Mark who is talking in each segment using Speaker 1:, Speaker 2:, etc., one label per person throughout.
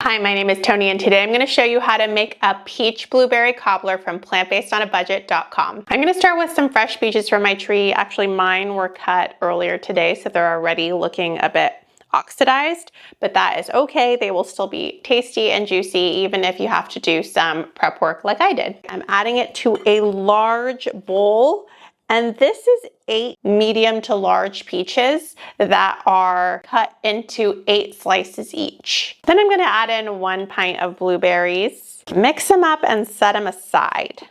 Speaker 1: Hi, my name is Tony and today I'm going to show you how to make a peach blueberry cobbler from plantbasedonabudget.com. I'm going to start with some fresh peaches from my tree. Actually, mine were cut earlier today, so they're already looking a bit oxidized, but that is okay. They will still be tasty and juicy even if you have to do some prep work like I did. I'm adding it to a large bowl. And this is 8 medium to large peaches that are cut into 8 slices each. Then I'm going to add in 1 pint of blueberries, mix them up and set them aside.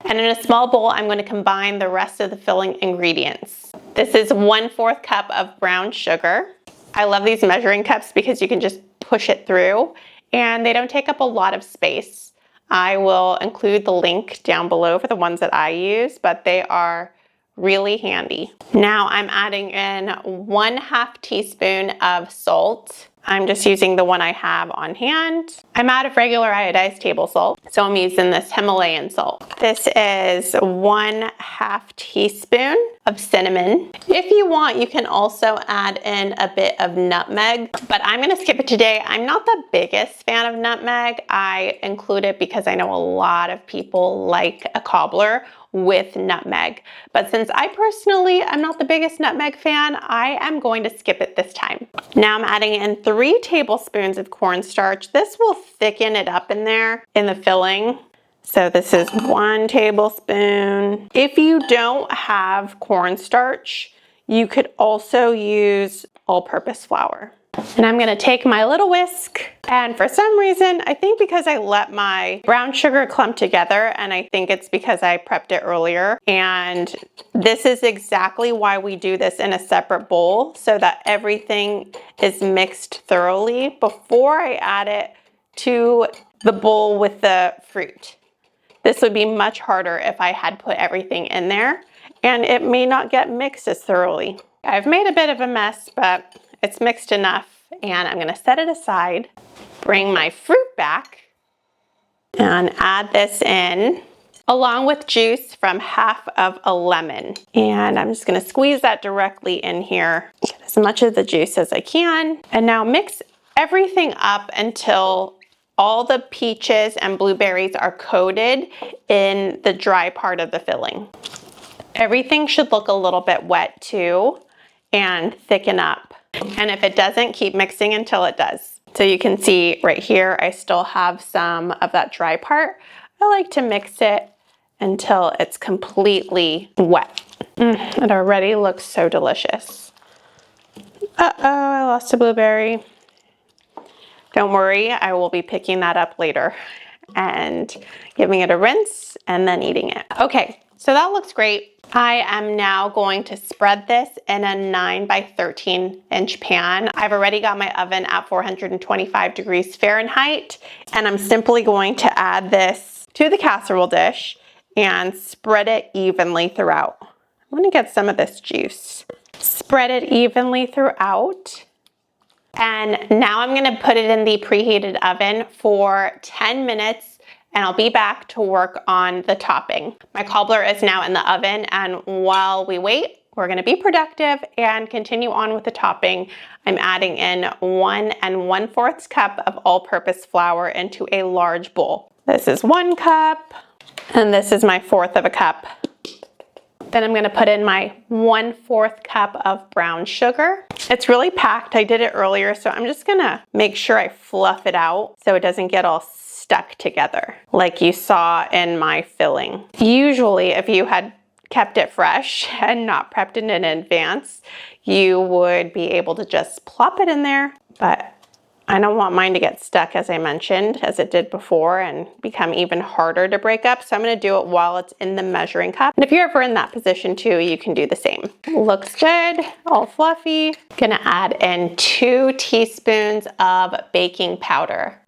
Speaker 1: And in a small bowl, I'm going to combine the rest of the filling ingredients. This is 1/4 cup of brown sugar. I love these measuring cups because you can just push it through and they don't take up a lot of space. I will include the link down below for the ones that I use, but they are really handy. Now I'm adding in 1/2 teaspoon of salt. I'm just using the one I have on hand. I'm out of regular iodized table salt, so I'm using this Himalayan salt. This is 1/2 teaspoon of cinnamon. If you want, you can also add in a bit of nutmeg, but I'm gonna skip it today. I'm not the biggest fan of nutmeg. I include it because I know a lot of people like a cobbler with nutmeg. But since I personally am not the biggest nutmeg fan, I am going to skip it this time. Now I'm adding in 3 tablespoons of cornstarch. This will thicken it up in there in the filling. So this is 1 tablespoon. If you don't have cornstarch, you could also use all-purpose flour. And I'm gonna take my little whisk, and for some reason, I think because I let my brown sugar clump together, and I think it's because I prepped it earlier, and this is exactly why we do this in a separate bowl, so that everything is mixed thoroughly before I add it to the bowl with the fruit. This would be much harder if I had put everything in there, and it may not get mixed as thoroughly. I've made a bit of a mess, but it's mixed enough, and I'm gonna set it aside, bring my fruit back, and add this in along with juice from 1/2 of a lemon. And I'm just gonna squeeze that directly in here, get as much of the juice as I can, and now mix everything up until all the peaches and blueberries are coated in the dry part of the filling. Everything should look a little bit wet too and thicken up. And if it doesn't, keep mixing until it does. So you can see right here, I still have some of that dry part. I like to mix it until it's completely wet. It already looks so delicious. Uh-oh, I lost a blueberry. Don't worry, I will be picking that up later and giving it a rinse and then eating it. Okay, so that looks great. I am now going to spread this in a 9 by 13 inch pan. I've already got my oven at 425 degrees Fahrenheit, and I'm simply going to add this to the casserole dish and spread it evenly throughout. I'm gonna get some of this juice. Spread it evenly throughout. And now I'm gonna put it in the preheated oven for 10 minutes and I'll be back to work on the topping. My cobbler is now in the oven, and while we wait, we're gonna be productive and continue on with the topping. I'm adding in 1 1/4 cup of all-purpose flour into a large bowl. This is 1 cup, and this is my 1/4 of a cup. Then I'm gonna put in my 1/4 cup of brown sugar. It's really packed, I did it earlier, so I'm just gonna make sure I fluff it out so it doesn't get all stuck together like you saw in my filling. Usually, if you had kept it fresh and not prepped it in advance, you would be able to just plop it in there, but I don't want mine to get stuck, as I mentioned, as it did before, and become even harder to break up. So I'm gonna do it while it's in the measuring cup. And if you're ever in that position too, you can do the same. Looks good, all fluffy. Gonna add in 2 teaspoons of baking powder.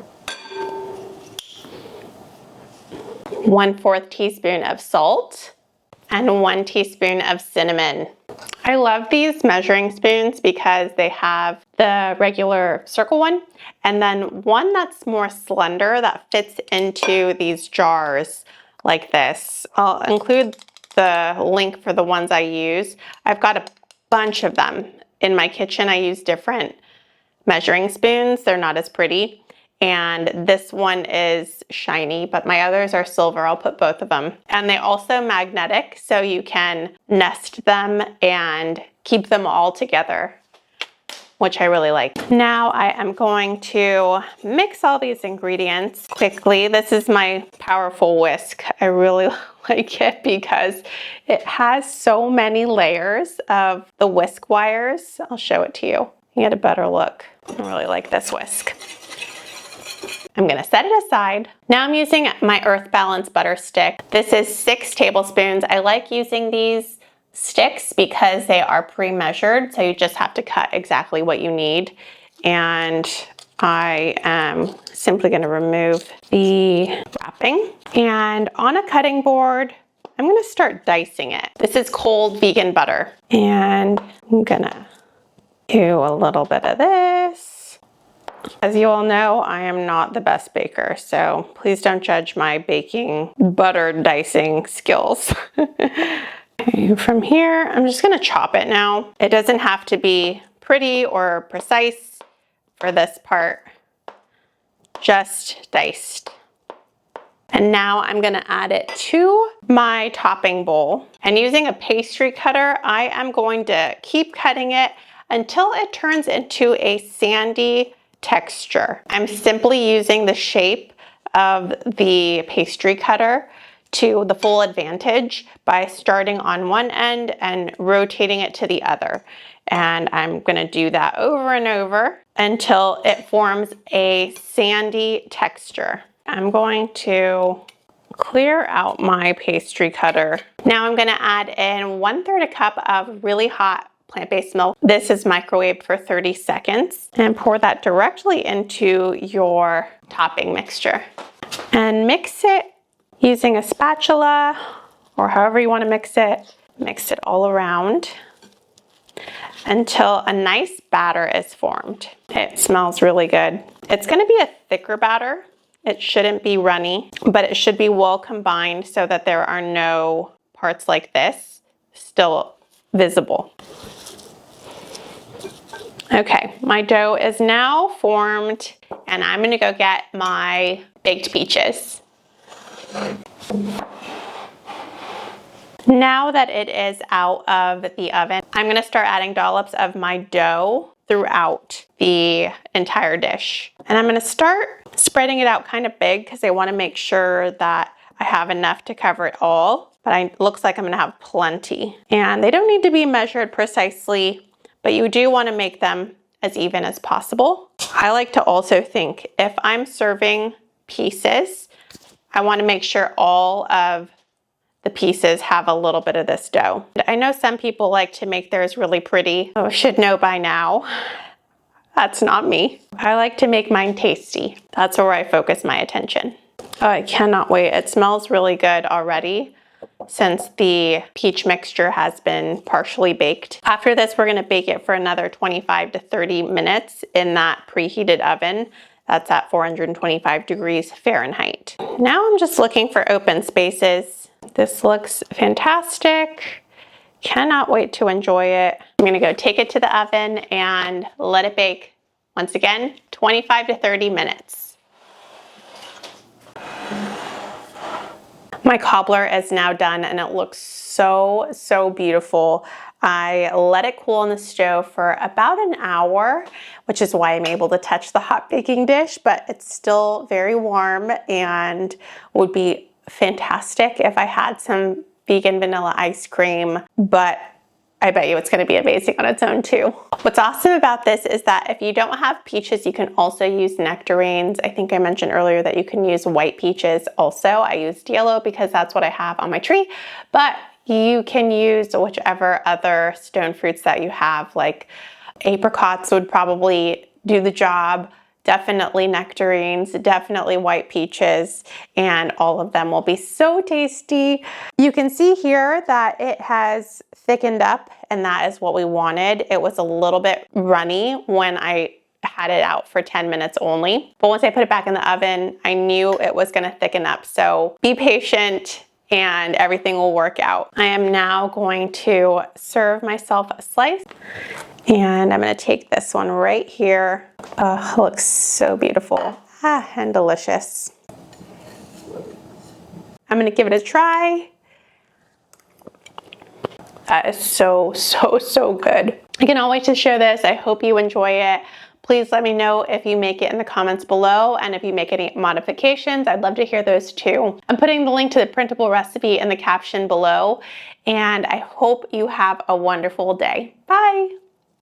Speaker 1: 1/4 teaspoon of salt and 1 teaspoon of cinnamon. I love these measuring spoons because they have the regular circle one and then one that's more slender that fits into these jars like this. I'll include the link for the ones I use. I've got a bunch of them in my kitchen I use different measuring spoons. They're not as pretty. And this one is shiny, but my others are silver. I'll put both of them. And they also magnetic, so you can nest them and keep them all together, which I really like. Now I am going to mix all these ingredients quickly. This is my powerful whisk. I really like it because it has so many layers of the whisk wires. I'll show it to you. You get a better look. I really like this whisk. I'm gonna set it aside. Now I'm using my Earth Balance butter stick. This is 6 tablespoons. I like using these sticks because they are pre-measured, so you just have to cut exactly what you need. And I am simply gonna remove the wrapping. And on a cutting board, I'm gonna start dicing it. This is cold vegan butter. And I'm gonna do a little bit of this. As you all know, I am not the best baker, so please don't judge my baking butter dicing skills. Okay, from here, I'm just gonna chop it now. It doesn't have to be pretty or precise for this part, just diced. And now I'm gonna add it to my topping bowl. And using a pastry cutter, I am going to keep cutting it until it turns into a sandy texture. I'm simply using the shape of the pastry cutter to the full advantage by starting on one end and rotating it to the other. And I'm gonna do that over and over until it forms a sandy texture. I'm going to clear out my pastry cutter. Now I'm gonna add in 1/3 a cup of really hot plant-based milk. This is microwaved for 30 seconds and pour that directly into your topping mixture. And mix it using a spatula or however you want to mix it. Mix it all around until a nice batter is formed. It smells really good. It's going to be a thicker batter. It shouldn't be runny, but it should be well combined so that there are no parts like this still visible. Okay, my dough is now formed and I'm gonna go get my baked peaches. Now that it is out of the oven, I'm gonna start adding dollops of my dough throughout the entire dish. And I'm gonna start spreading it out kind of big because I wanna make sure that I have enough to cover it all, but it looks like I'm gonna have plenty. And they don't need to be measured precisely, but you do want to make them as even as possible. I like to also think if I'm serving pieces, I want to make sure all of the pieces have a little bit of this dough. I know some people like to make theirs really pretty. Oh, I should know by now. That's not me. I like to make mine tasty. That's where I focus my attention. Oh, I cannot wait. It smells really good already, since the peach mixture has been partially baked. After this, we're gonna bake it for another 25 to 30 minutes in that preheated oven. That's at 425 degrees Fahrenheit. Now I'm just looking for open spaces. This looks fantastic. Cannot wait to enjoy it. I'm gonna go take it to the oven and let it bake, once again, 25 to 30 minutes. My cobbler is now done and it looks so beautiful. I let it cool on the stove for about an hour, which is why I'm able to touch the hot baking dish, but it's still very warm and would be fantastic if I had some vegan vanilla ice cream, but I bet you it's going to be amazing on its own too. What's awesome about this is that if you don't have peaches, you can also use nectarines. I think I mentioned earlier that you can use white peaches also. I used yellow because that's what I have on my tree, but you can use whichever other stone fruits that you have, like apricots would probably do the job. Definitely nectarines, definitely white peaches, and all of them will be so tasty. You can see here that it has thickened up, and that is what we wanted. It was a little bit runny when I had it out for 10 minutes only, but once I put it back in the oven, I knew it was gonna thicken up. So be patient. and everything will work out. I am now going to serve myself a slice, and I'm gonna take this one right here. Oh, it looks so beautiful and delicious. I'm gonna give it a try. That is so, so, so good. I cannot wait to share this. I hope you enjoy it. Please let me know if you make it in the comments below, and if you make any modifications, I'd love to hear those too. I'm putting the link to the printable recipe in the caption below, and I hope you have a wonderful day. Bye.